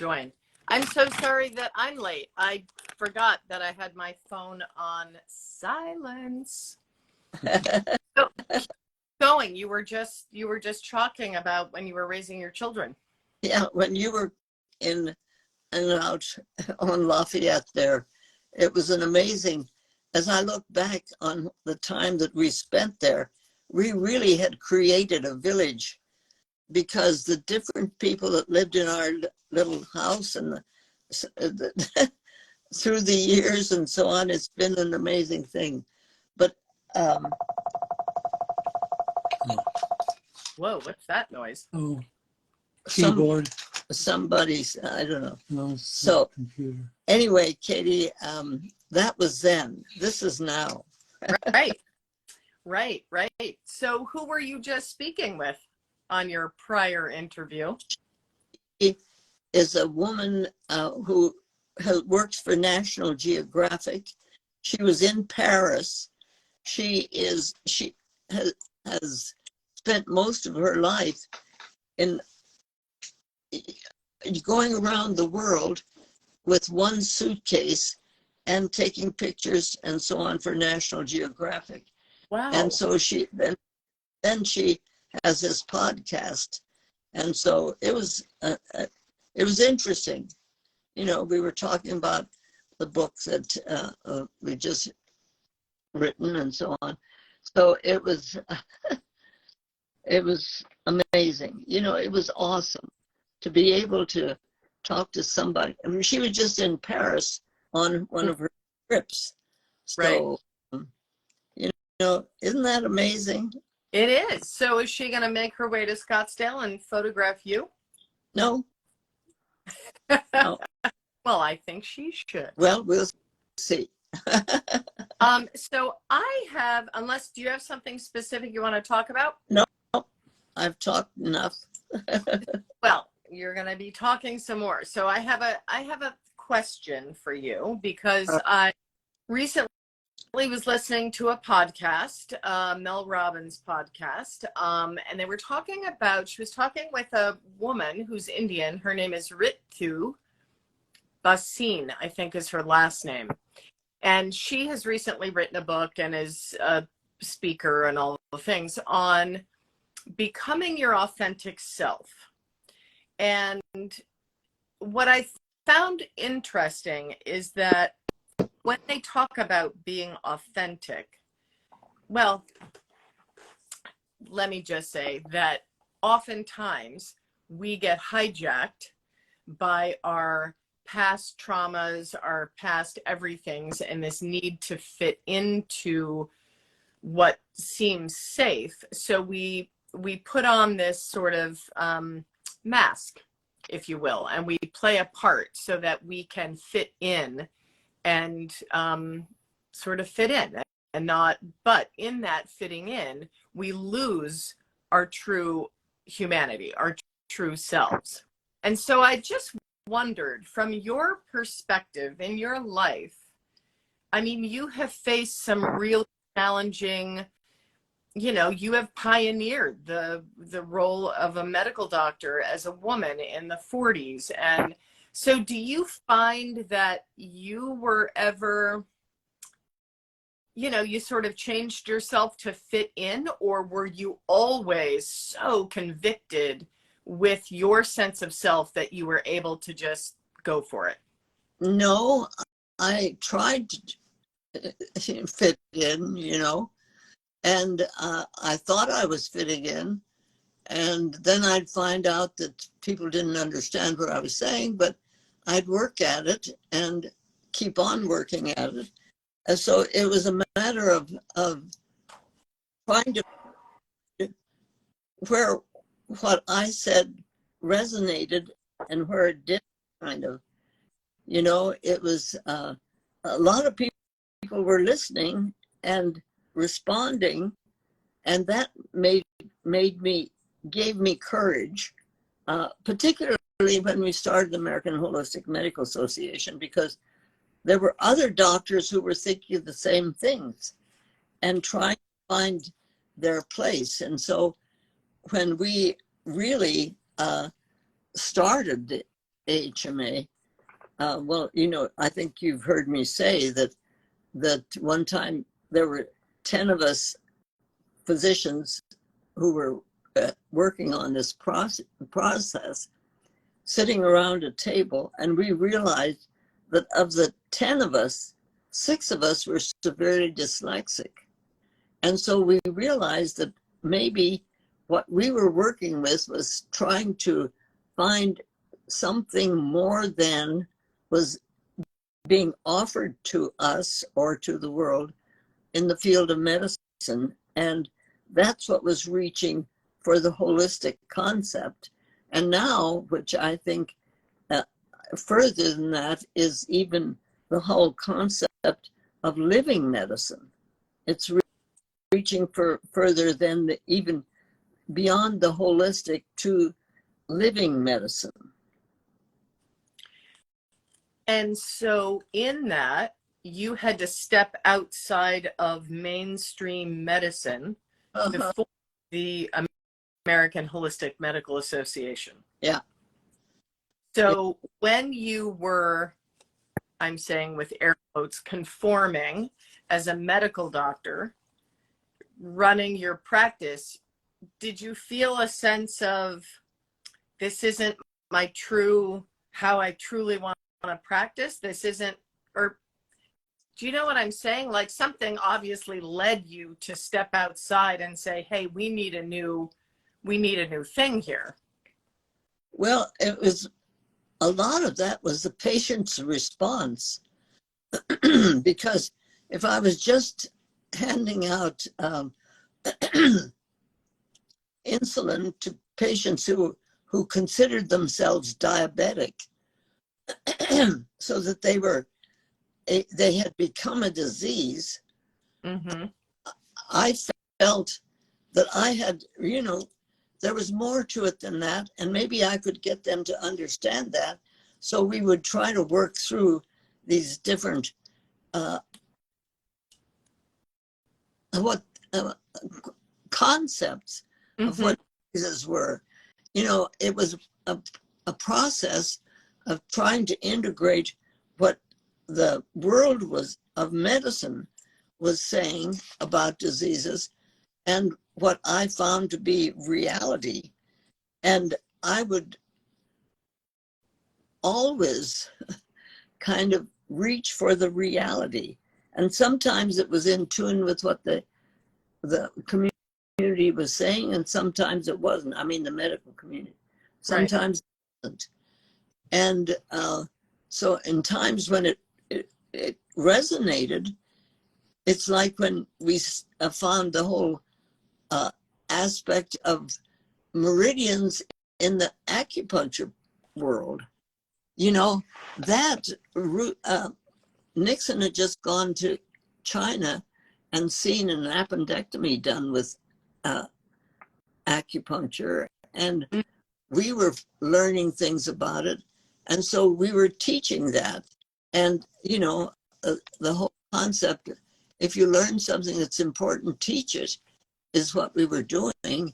join. I'm so sorry that I'm late. I forgot that I had my phone on silence. So, going, you were just talking about when you were raising your children. Yeah, when you were in and out on Lafayette there, it was an amazing, as I look back on the time that we spent there, we really had created a village, because the different people that lived in our little house and through the years and so on, it's been an amazing thing. But whoa, what's that noise? Oh, keyboard. Somebody's, I don't know. No, it's So computer. anyway, Katie, that was then. This is now. Right. So who were you just speaking with on your prior interview? She is a woman who works for National Geographic. She was in Paris. She has spent most of her life in going around the world with one suitcase and taking pictures and so on for National Geographic. Wow. And so then she has this podcast, and so it was interesting. You know, we were talking about the book that we just written and so on. So it was it was amazing. You know, it was awesome to be able to talk to somebody. I mean, she was just in Paris on one of her trips. So, right. You know, isn't that amazing? It is. So is she going to make her way to Scottsdale and photograph you? No. No. Well, I think she should. Well, we'll see. So I have, do you have something specific you want to talk about? No, I've talked enough. Well, you're going to be talking some more. So I have a question for you, because I recently was listening to a podcast, Mel Robbins podcast, and they were talking about, she was talking with a woman who's Indian. Her name is Ritu Bhasin, I think is her last name. And she has recently written a book and is a speaker and all the things on becoming your authentic self. And what I found interesting is that when they talk about being authentic, well, let me just say that oftentimes we get hijacked by our past traumas, our past everythings, and this need to fit into what seems safe. So we put on this sort of mask, if you will, and we play a part so that we can fit in and sort of fit in and not, but in that fitting in, we lose our true humanity, our true selves. And so I just wondered, from your perspective in your life, I mean, you have faced some real challenging, you know, you have pioneered the role of a medical doctor as a woman in the 40s. And so do you find that you were ever, you know, you sort of changed yourself to fit in, or were you always so convicted with your sense of self that you were able to just go for it? No, I tried to fit in, you know, and I thought I was fitting in. And then I'd find out that people didn't understand what I was saying, but I'd work at it and keep on working at it. And so it was a matter of trying to, where what I said resonated and where it didn't, kind of. You know, it was a lot of people were listening and responding, and that gave me courage, particularly when we started the American Holistic Medical Association, because there were other doctors who were thinking the same things and trying to find their place. And so when we really started AHMA. Well, I think you've heard me say that one time there were 10 of us physicians who were working on this process, sitting around a table, and we realized that of the 10 of us, 6 of us were severely dyslexic. And so we realized that maybe what we were working with was trying to find something more than was being offered to us or to the world in the field of medicine. And that's what was reaching for the holistic concept. And now, which I think further than that, is even the whole concept of living medicine. It's reaching further than even beyond the holistic to living medicine. And so in that, you had to step outside of mainstream medicine before the American Holistic Medical Association. Yeah. So when you were, I'm saying with air quotes, conforming as a medical doctor, running your practice, did you feel a sense of, this isn't my true, how I truly want to practice? This isn't, or do you know what I'm saying? Like something obviously led you to step outside and say, hey, we need a new thing here. Well, it was, a lot of that was the patient's response. Because if I was just handing out insulin to patients who considered themselves diabetic, so that they had become a disease, Mm-hmm. I felt that I had, there was more to it than that, and maybe I could get them to understand that. So we would try to work through these different concepts of what diseases were. It was a process of trying to integrate what the world of medicine was saying about diseases and what I found to be reality. And I would always kind of reach for the reality. And sometimes it was in tune with what the community was saying, and sometimes it wasn't. I mean, the medical community. Sometimes it wasn't. And so in times when it resonated, it's like when we found the whole aspect of meridians in the acupuncture world. That Nixon had just gone to China and seen an appendectomy done with acupuncture, and we were learning things about it, and so we were teaching that. And the whole concept, if you learn something that's important, teach it, is what we were doing.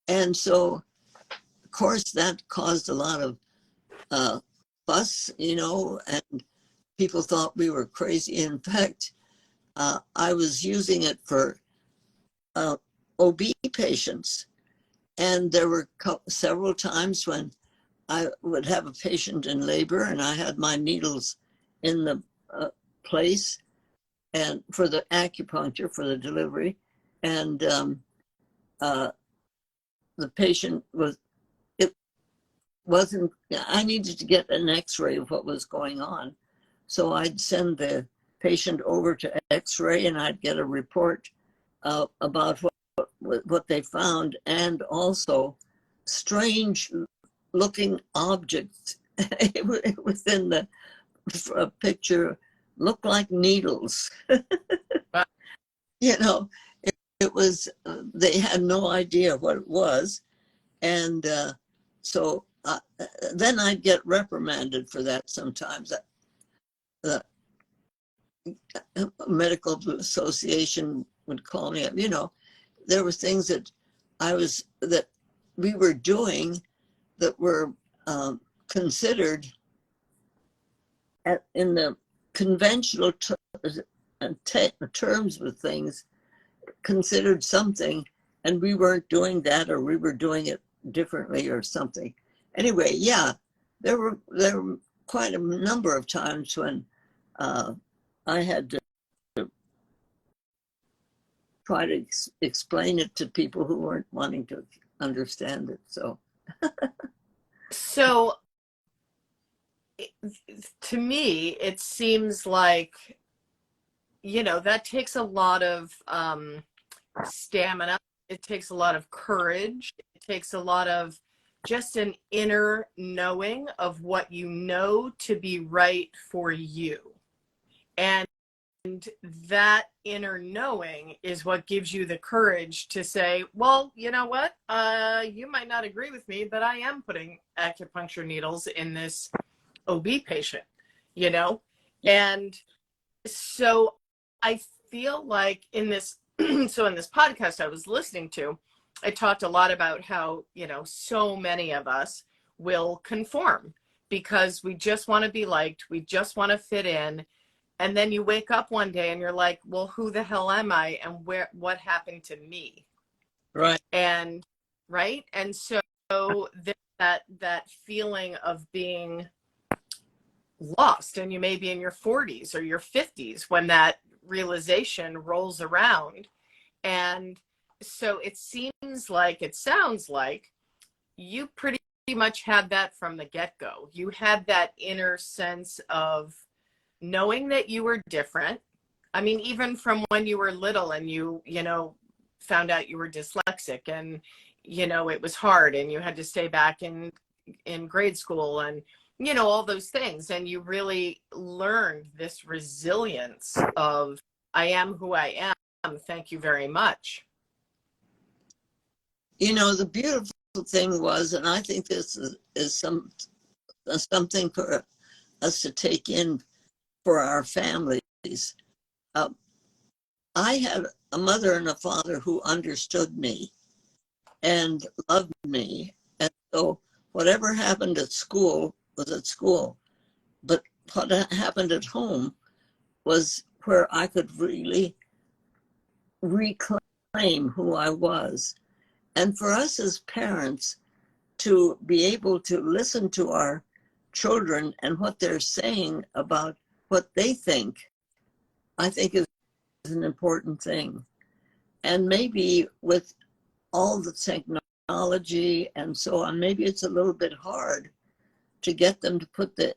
And so, of course, that caused a lot of fuss, and people thought we were crazy. In fact, I was using it for OB patients, and there were several times when I would have a patient in labor and I had my needles in the place and for the acupuncture, for the delivery, and the patient I needed to get an x-ray of what was going on. So I'd send the patient over to x-ray and I'd get a report about what they found, and also strange looking objects within the picture looked like needles. Wow. It was, they had no idea what it was. And so then I'd get reprimanded for that sometimes. The medical association would call me up. There were things that we were doing that were considered in the conventional terms with things, considered something, and we weren't doing that, or we were doing it differently or something. Anyway, yeah, there were quite a number of times when I had to try to explain it to people who weren't wanting to understand it. So to me, it seems like, that takes a lot of stamina. It takes a lot of courage. It takes a lot of just an inner knowing of what you know to be right for you. And that inner knowing is what gives you the courage to say, well, you know what? You might not agree with me, but I am putting acupuncture needles in this OB patient, And so I feel like in this podcast I was listening to, I talked a lot about how, so many of us will conform because we just want to be liked. We just want to fit in. And then you wake up one day and you're like, well, who the hell am I? And what happened to me? right. And right. And so that feeling of being lost, and you may be in your 40s or your 50s when that realization rolls around. And so it sounds like you pretty much had that from the get-go. You had that inner sense of knowing that you were different. I mean, even from when you were little and you found out you were dyslexic, and it was hard and you had to stay back in grade school, and all those things, and you really learned this resilience of, I am who I am, thank you very much. The beautiful thing was, and I think this is something for us to take in for our families. I had a mother and a father who understood me and loved me. And so whatever happened at school was at school. But what happened at home was where I could really reclaim who I was. And for us as parents to be able to listen to our children and what they're saying about what they think, I think is an important thing. And maybe with all the technology and so on, maybe it's a little bit hard to get them to put the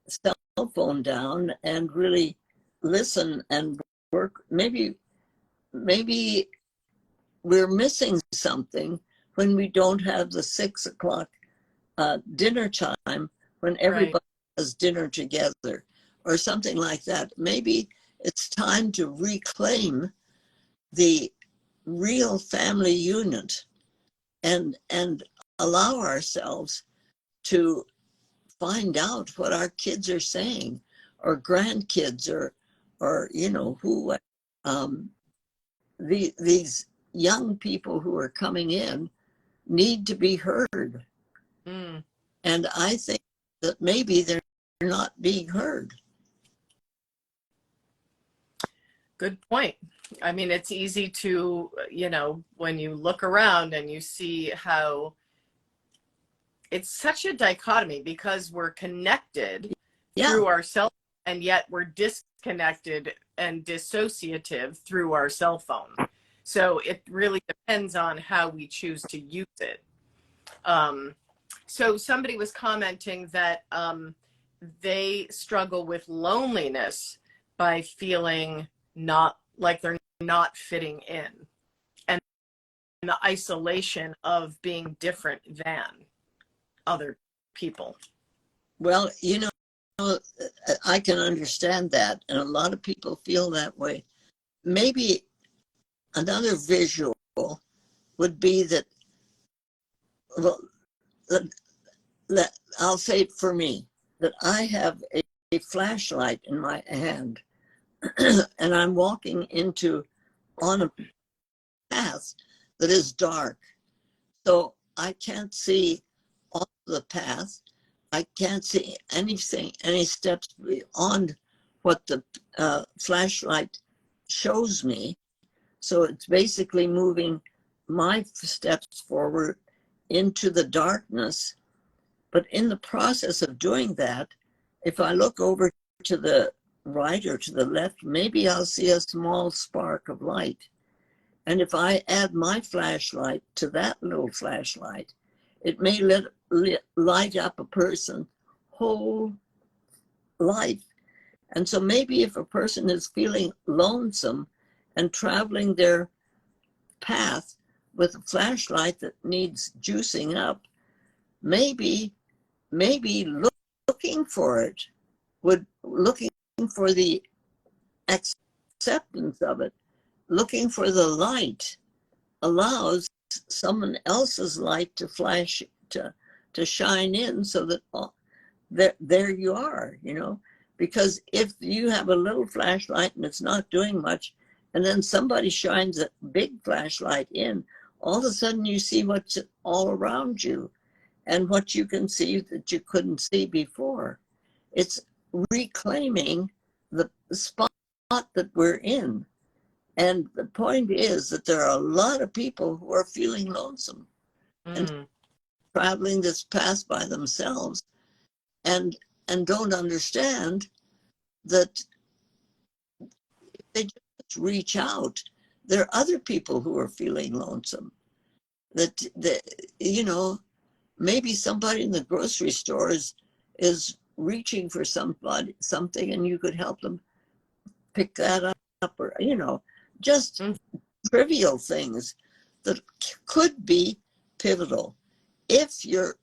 cell phone down and really listen and work. Maybe we're missing something when we don't have the 6 o'clock dinner time when everybody has dinner together or something like that. Maybe it's time to reclaim the real family unit and allow ourselves to find out what our kids are saying, or grandkids, or who these young people who are coming in need to be heard. And I think that maybe they're not being heard. Good point. I mean, it's easy to, when you look around and you see how it's such a dichotomy, because we're connected through ourselves, and yet we're disconnected and dissociative through our cell phone. So it really depends on how we choose to use it. So somebody was commenting that they struggle with loneliness by feeling not like they're not fitting in, and the isolation of being different than other people. Well, I can understand that, and a lot of people feel that way. Maybe another visual would be that, well, I'll say it for me, that I have a flashlight in my hand and I'm walking on a path that is dark. So I can't see off the path, I can't see anything, any steps beyond what the flashlight shows me. So it's basically moving my steps forward into the darkness. But in the process of doing that, if I look over to the right or to the left, maybe I'll see a small spark of light. And if I add my flashlight to that little flashlight, it may light up a person's whole life. And so maybe if a person is feeling lonesome and traveling their path with a flashlight that needs juicing up, maybe looking for it, looking for the acceptance of it, looking for the light allows someone else's light to flash, to shine in, so that there you are, you know. Because if you have a little flashlight and it's not doing much, and then somebody shines a big flashlight in, all of a sudden you see what's all around you and what you can see that you couldn't see before. It's reclaiming the spot that we're in. And the point is that there are a lot of people who are feeling lonesome and traveling this path by themselves and don't understand that they just reach out. There are other people who are feeling lonesome. That you know, maybe somebody in the grocery store is reaching for something, and you could help them pick that up, or you know, just trivial things that could be pivotal if your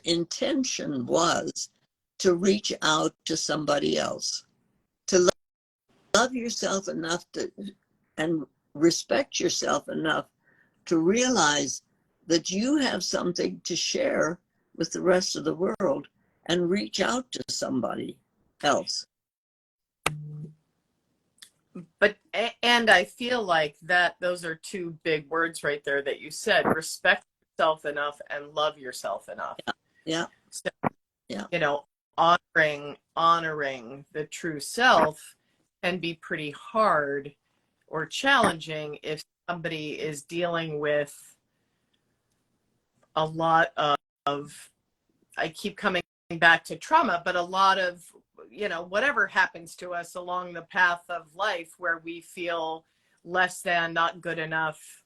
intention was to reach out to somebody else, to love yourself enough and respect yourself enough to realize that you have something to share with the rest of the world and reach out to somebody else. But, and I feel like that those are two big words right there that you said: respect yourself enough and love yourself enough. Yeah. So, yeah. You know, honoring the true self can be pretty hard or challenging if somebody is dealing with a lot of, I keep coming back to trauma, but a lot of, you know, whatever happens to us along the path of life where we feel less than, not good enough,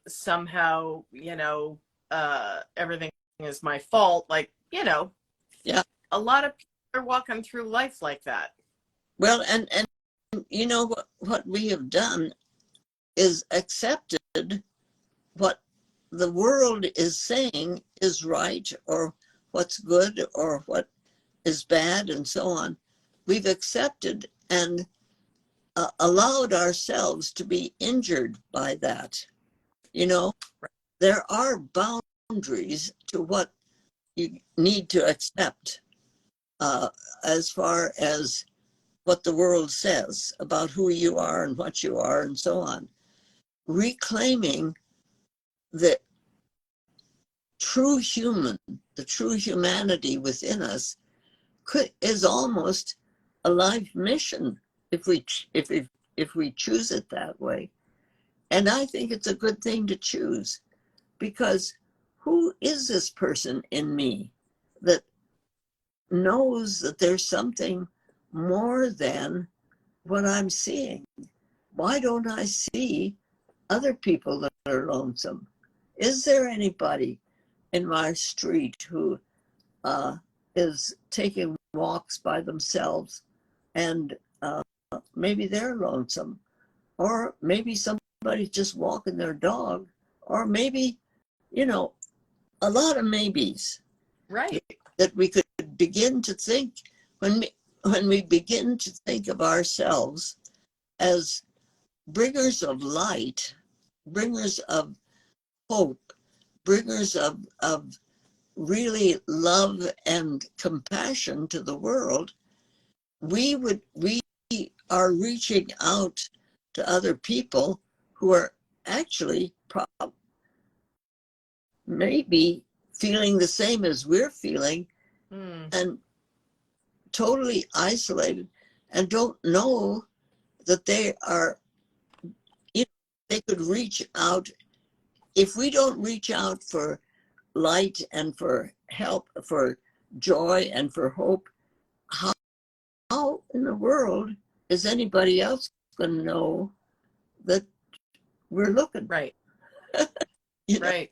somehow, you know, everything is my fault. Like, you know, yeah, a lot of people are walking through life like that. Well, and you know what we have done is accepted what the world is saying is right, or what's good, or what is bad, and so on. We've accepted and allowed ourselves to be injured by that. You know, there are boundaries to what you need to accept as far as what the world says about who you are and what you are and so on. Reclaiming the true human, the true humanity within us is almost a life mission if we choose it that way. And I think it's a good thing to choose, because who is this person in me that knows that there's something more than what I'm seeing? Why don't I see other people that are lonesome? Is there anybody in my street who is taking walks by themselves, and maybe they're lonesome? Or maybe somebody's just walking their dog, or maybe, you know, a lot of maybes. Right. That we could begin to think, when we begin to think of ourselves as bringers of light, bringers of hope, bringers of really love and compassion to the world, we are reaching out to other people who are actually maybe feeling the same as we're feeling and totally isolated and don't know that they are, you know, they could reach out. If we don't reach out for light and for help, for joy and for hope, how in the world is anybody else going to know that we're looking? Right. You know? Right.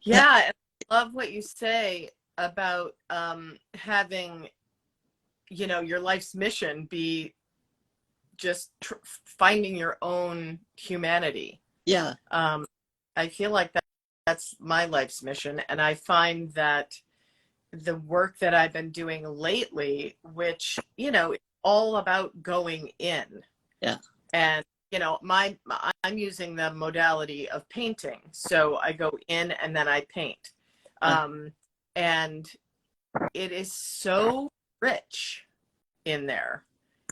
Yeah, and I love what you say about having, you know, your life's mission be just finding your own humanity. Yeah. I feel like that's my life's mission, and I find that the work that I've been doing lately, which, you know, is all about going in. Yeah. And, you know, I'm using the modality of painting. So I go in and then I paint. And it is so rich in there,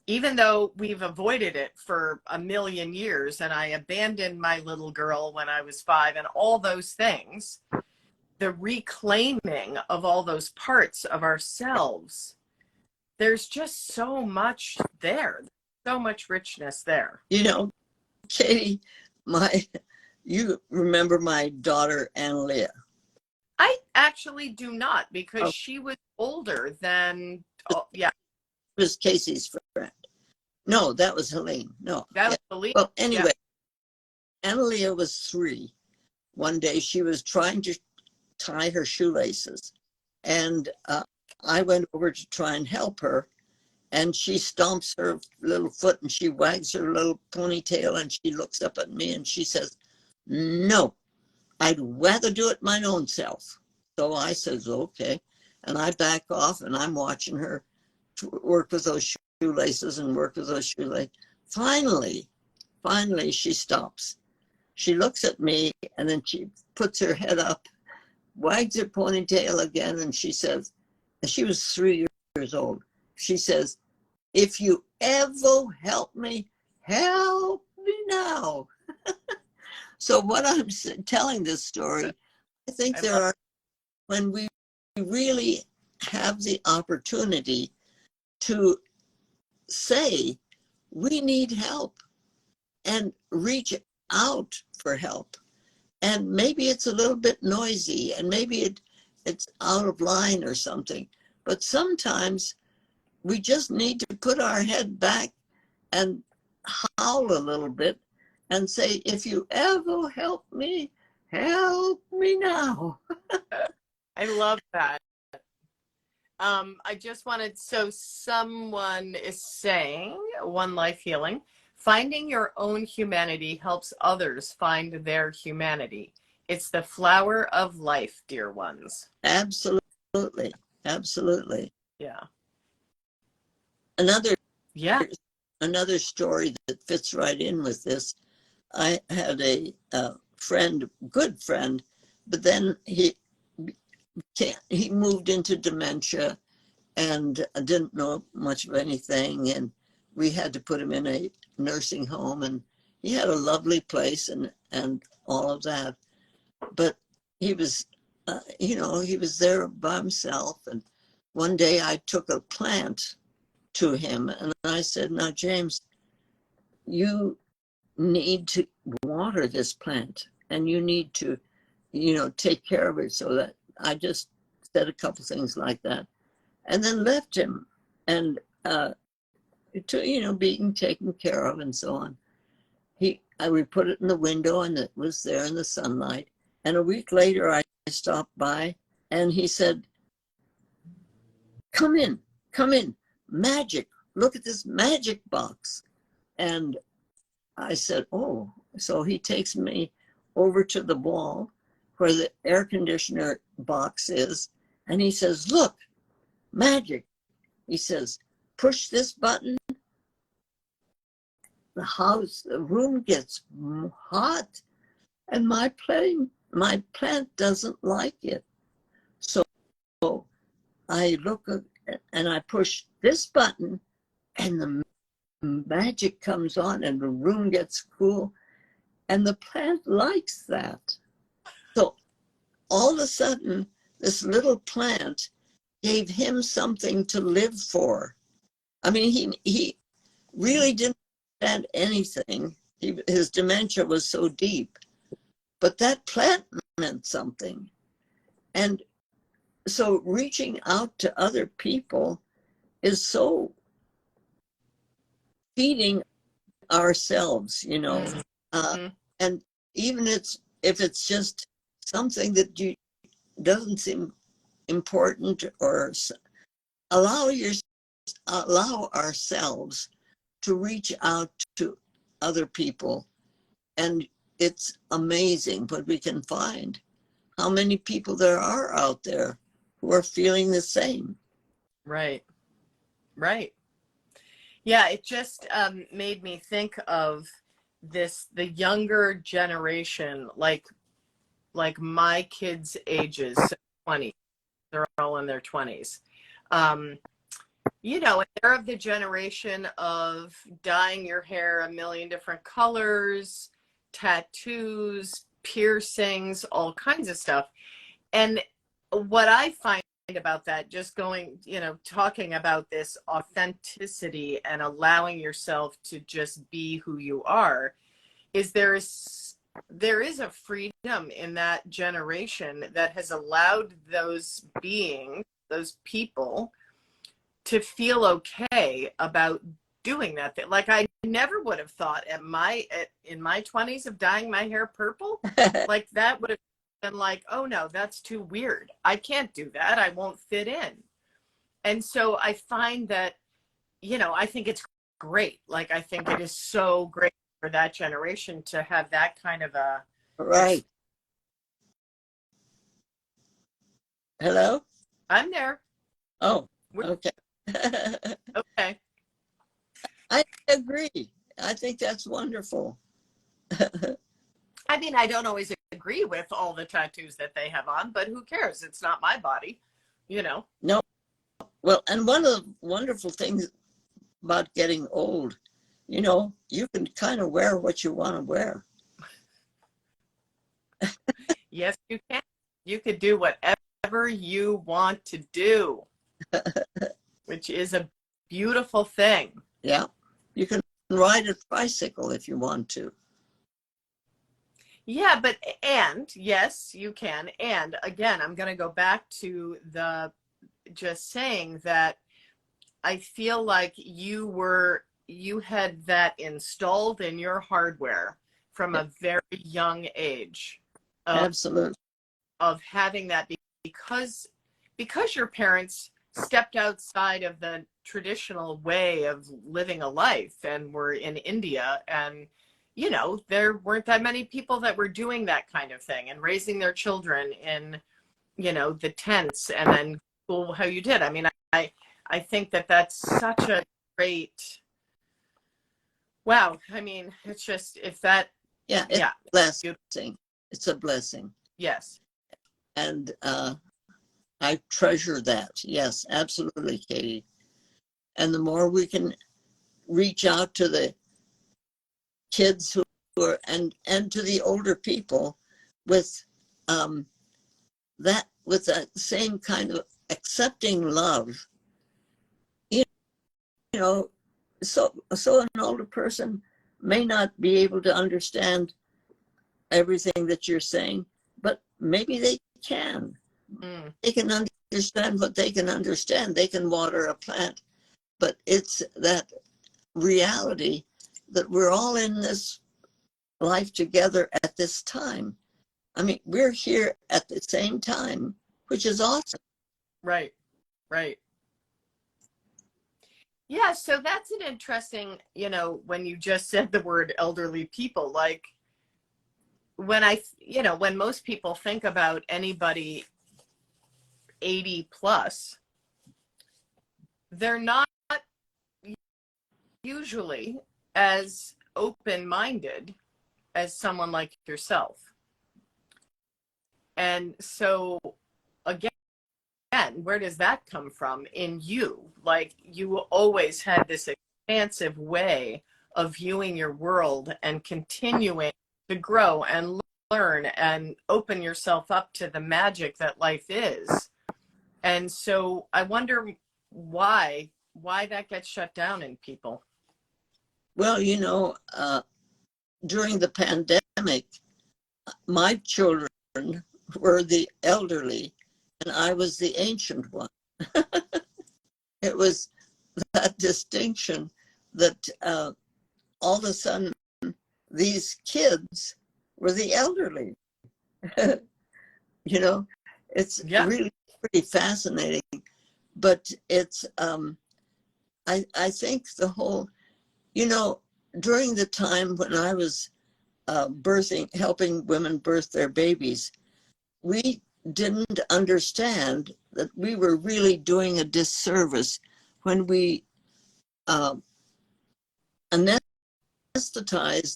even though we've avoided it for a million years. And I abandoned my little girl when I was 5 and all those things. The reclaiming of all those parts of ourselves, there's just so much there, so much richness there. You know, Katie, you remember my daughter, Analia? I actually do not, because she was older than, yeah. It was Casey's friend. No, that was Helene. No. That was Helene. Well, anyway, Analia was 3. One day she was trying to tie her shoelaces. And I went over to try and help her. And she stomps her little foot and she wags her little ponytail and she looks up at me and she says, "No, I'd rather do it my own self." So I says, okay. And I back off and I'm watching her work with those shoelaces and work with those shoelaces. Finally, she stops. She looks at me and then she puts her head up, wags her ponytail again, and she says, and she was 3 years old. She says, "If you ever help me now." So what I'm telling this story, I think there are, when we really have the opportunity to say, we need help and reach out for help. And maybe it's a little bit noisy and maybe it's out of line or something, but sometimes we just need to put our head back and howl a little bit and say, "If you ever help me now." I love that. I just wanted, so someone is saying, One Life Healing, finding your own humanity helps others find their humanity. It's the flower of life, dear ones. Absolutely. Absolutely. Yeah. Another story that fits right in with this. I had a friend, good friend, but then he moved into dementia and didn't know much of anything, and we had to put him in a nursing home, and he had a lovely place and all of that, but he was he was there by himself. And one day I took a plant to him and I said, "Now, James, you need to water this plant and you need to, take care of it." So that I just said a couple things like that and then left him and being taken care of and so on. We put it in the window and it was there in the sunlight. And a week later I stopped by and he said, come in, magic, look at this magic box." And I said, "Oh." So he takes me over to the wall where the air conditioner box is. And he says, "Look, magic." He says, "Push this button. The room gets hot, and my plant doesn't like it." So I look and I push this button and the magic comes on and the room gets cool and the plant likes that. So all of a sudden, this little plant gave him something to live for. I mean, he really didn't understand anything. His dementia was so deep, but that plant meant something. And so reaching out to other people is so feeding ourselves, you know. Mm-hmm. And even if it's just something that you doesn't seem important, or allow ourselves to reach out to other people. And it's amazing what we can find, how many people there are out there who are feeling the same. Right. Right. Yeah, it just made me think of the younger generation, like my kids' ages, so 20, they're all in their 20s. You know, and they're of the generation of dyeing your hair a million different colors, tattoos, piercings, all kinds of stuff. And what I find about that, just going, you know, talking about this authenticity and allowing yourself to just be who you are, is there is a freedom in that generation that has allowed those beings, those people, to feel okay about doing that thing. Like I never would have thought in my 20s of dyeing my hair purple. Like that would have been like, oh no, that's too weird. I can't do that. I won't fit in. And so I find that, you know, I think it's great. Like I think it is so great for that generation to have that kind of a Right. Hello? I'm there. Oh, okay. Okay. I agree. I think that's wonderful. I mean, I don't always agree with all the tattoos that they have on, but who cares? It's not my body, you know? No. Well, and one of the wonderful things about getting old, you know, you can kind of wear what you want to wear. Yes, you can. You could do whatever you want to do, which is a beautiful thing. Yeah. You can ride a tricycle if you want to. Yeah, and yes, you can. And again, I'm going to go back to just saying that I feel like you had that installed in your hardware from a very young age Absolutely. of having that, because your parents stepped outside of the traditional way of living a life and were in India, and you know, there weren't that many people that were doing that kind of thing and raising their children in, you know, the tents and then school how you did. I mean, I think that that's such a great, wow. I mean, it's just, if that, Yeah, it's yeah, a blessing. It's a blessing. yes. And I treasure that. Yes, absolutely, Katie. And the more we can reach out to the kids who are, and to the older people with with that same kind of accepting love, you know, so an older person may not be able to understand everything that you're saying, but maybe they can. They can understand what they can understand. They can water a plant, but it's that reality that we're all in this life together at this time. I mean, we're here at the same time, which is awesome. Right. Right. Yeah, so that's an interesting, you know, when you just said the word elderly people, like when most people think about anybody 80 plus, they're not usually as open-minded as someone like yourself. And so again, where does that come from in you? Like you always had this expansive way of viewing your world and continuing to grow and learn and open yourself up to the magic that life is. And so I wonder why that gets shut down in people. Well, during the pandemic, my children were the elderly and I was the ancient one. It was that distinction that all of a sudden these kids were the elderly. It's really pretty fascinating. But it's, I think the whole, during the time when I was helping women birth their babies, we didn't understand that we were really doing a disservice when we anesthetized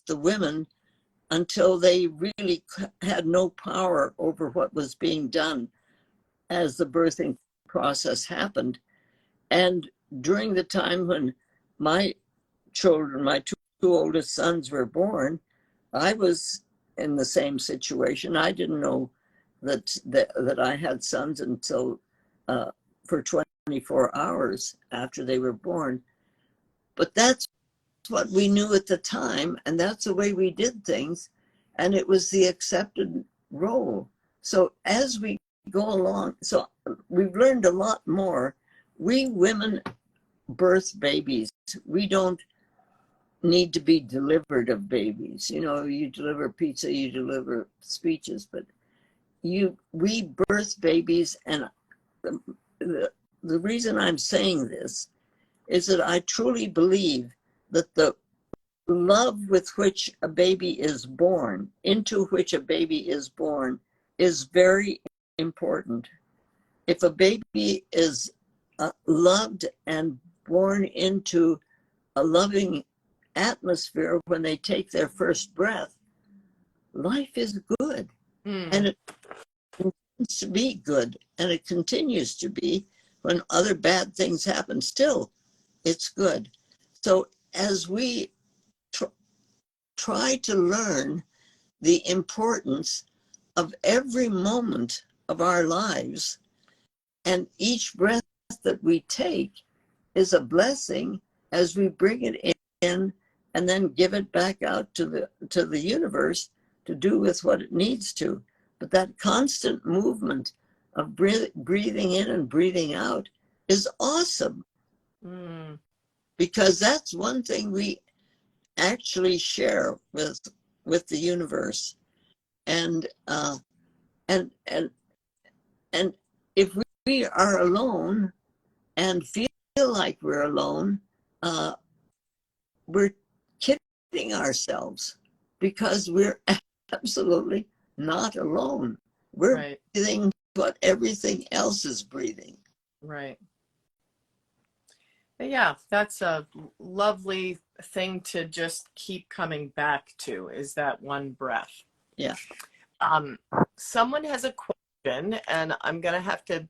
the women until they really had no power over what was being done as the birthing process happened. And during the time when my children, my two oldest sons were born, I was in the same situation. I didn't know that I had sons until for 24 hours after they were born. But that's what we knew at the time, and that's the way we did things, and it was the accepted role. So as we go along, so we've learned a lot more. We women birth babies. We don't need to be delivered of babies. You deliver pizza, you deliver speeches, but we birth babies. And the reason I'm saying this is that I truly believe that the love with which a baby is born, into which a baby is born, is very important. If a baby is loved and born into a loving atmosphere when they take their first breath, life is good. And it continues to be good, and it continues to be when other bad things happen. Still, it's good. So as we try to learn the importance of every moment of our lives, and each breath that we take is a blessing as we bring it in and then give it back out to the universe to do with what it needs to. But that constant movement of breathing in and breathing out is awesome. Because that's one thing we actually share with the universe. And if we are alone and feel like we're alone, we're kidding ourselves, because we're absolutely not alone. We're breathing what everything else is breathing. Right. Yeah, that's a lovely thing to just keep coming back to, is that one breath. Yeah. Someone has a question, and I'm going to have to,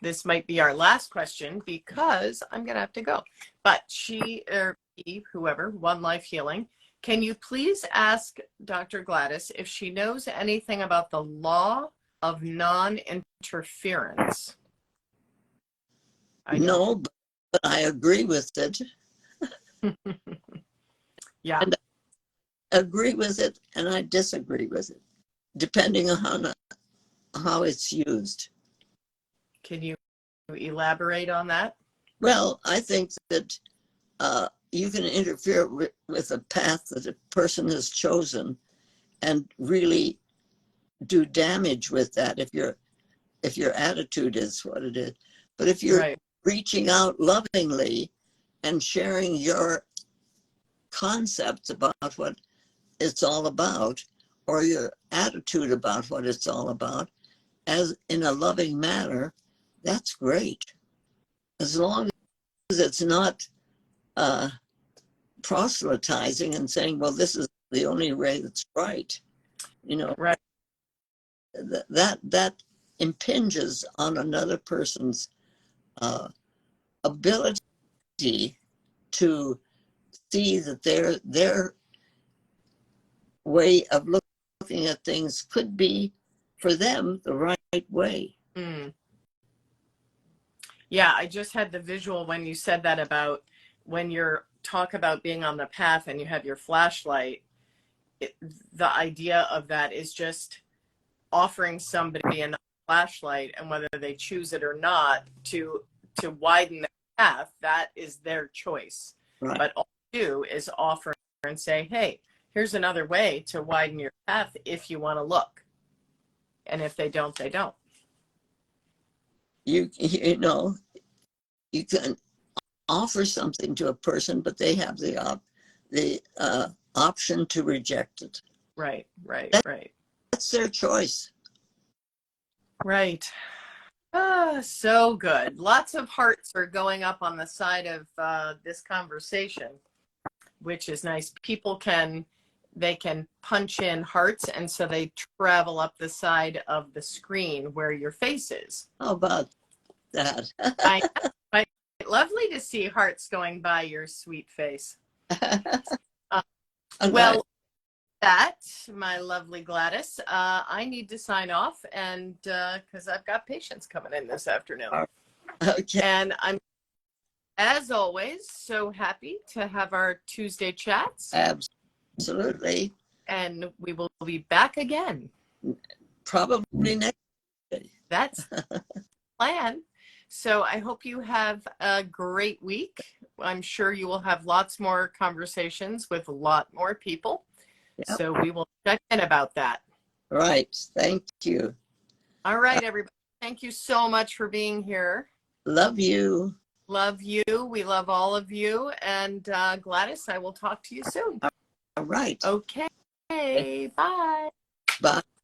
this might be our last question because I'm going to have to go. But she, or he, whoever, One Life Healing, can you please ask Dr. Gladys if she knows anything about the law of non-interference? No, but I agree with it. Yeah. And I agree with it, and I disagree with it, depending on how it's used. Can you elaborate on that? Well, I think that you can interfere with a path that a person has chosen and really do damage with that if your attitude is what it is. But if you're reaching out lovingly and sharing your concepts about what it's all about, or your attitude about what it's all about, as in a loving manner, that's great. As long as it's not proselytizing and saying, well, this is the only way that's right. Right. That impinges on another person's ability to see that their way of looking at things could be for them the right way. Mm. Yeah, I just had the visual when you said that about when you're talk about being on the path and you have your flashlight. The idea of that is just offering somebody a flashlight, and whether they choose it or not, to widen the path, that is their choice. Right. But all you do is offer and say, hey, here's another way to widen your path if you want to look. And if they don't, they don't. You know, you can offer something to a person, but they have the option to reject it. Right. That's their choice. Right. So good. Lots of hearts are going up on the side of this conversation, which is nice. People can punch in hearts, and so they travel up the side of the screen where your face is. How about that? Lovely to see hearts going by your sweet face. Well, Well, that, my lovely Gladys, I need to sign off, and because I've got patients coming in this afternoon. okay. And I'm, as always, so happy to have our Tuesday chats. Absolutely. And we will be back again. Probably next day. That's the plan. So I hope you have a great week. I'm sure you will have lots more conversations with a lot more people. Yep. So we will check in about that. Right. Thank you. All right, everybody. Thank you so much for being here. Love you. Love you. We love all of you. And Gladys, I will talk to you soon. All right. Okay. Bye. Bye.